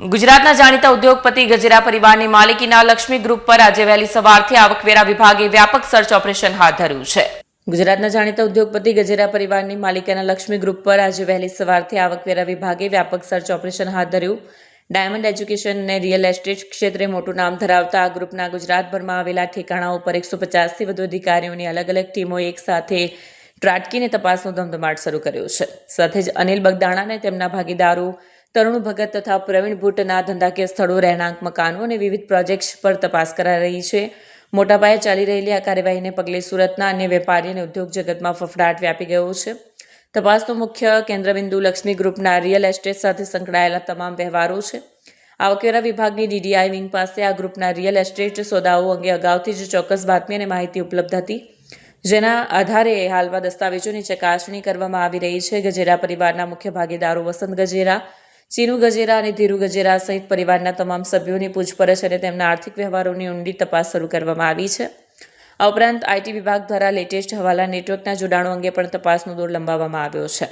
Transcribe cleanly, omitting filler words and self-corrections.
ગુજરાતના જાણીતા ઉદ્યોગપતિ ગજેરા પરિવારની માલિકીના લક્ષ્મી ગ્રુપ પર આજે વહેલી સવારથી આવકવેરા વિભાગે વ્યાપક સર્ચ ઓપરેશન હાથ ધર્યું છે. ગુજરાતના જાણીતા ઉદ્યોગપતિ ગજેરા પરિવારની માલિકીના લક્ષ્મી ગ્રુપ પર આજે વહેલી સવારથી આવકવેરા વિભાગે વ્યાપક સર્ચ ઓપરેશન હાથ ધર્યું. ડાયમંડ એજ્યુકેશન અને રિયલ એસ્ટેટ ક્ષેત્રે મોટું નામ ધરાવતા આ ગ્રુપના ગુજરાતભરમાં આવેલા ઠેકાણાઓ પર 150થી વધુ અધિકારીઓની અલગ અલગ ટીમો એક સાથે ત્રાટકીને તપાસનો ધમધમાટ શરૂ કર્યો છે. સાથે જ અનિલ બગદાણા અને તેમના ભાગીદારો તરુણ ભગત તથા પ્રવીણ ભટ્ટના ધંધાકીય સ્થળો, રહેણાંક મકાનો અને વિવિધ પ્રોજેક્ટ્સ પર તપાસ કરાઈ રહી છે. મોટા પાયે ચાલી રહેલી આ કાર્યવાહીને પગલે સુરતના અન્ય વેપારી અને ઉદ્યોગ જગતમાં ફફડાટ વ્યાપી ગયો છે. તપાસનો મુખ્ય કેન્દ્રબિંદુ લક્ષ્મી ગ્રુપના રિયલ એસ્ટેટ સાથે સંકળાયેલા તમામ વ્યવહારો છે. આવકવેરા વિભાગની ડીડીઆઈ વિંગ પાસે આ ગ્રુપના રિયલ એસ્ટેટ સોદાઓ અંગે અગાઉથી જ ચોક્કસ બાતમી અને માહિતી ઉપલબ્ધ હતી, જેના આધારે હાલમાં દસ્તાવેજોની ચકાસણી કરવામાં આવી રહી છે. ગજેરા પરિવારના મુખ્ય ભાગીદારો વસંત ગજેરા, ચીનુ ગજેરા અને ધીરુ ગજેરા સહિત પરિવારના તમામ સભ્યોની પૂછપરછ અને તેમના આર્થિક વ્યવહારોની ઊંડી તપાસ શરૂ કરવામાં આવી છે. આ ઉપરાંત આઈટી વિભાગ દ્વારા લેટેસ્ટ હવાલા નેટવર્કના જોડાણો અંગે પણ તપાસનો દોર લંબાવવામાં આવ્યો છે.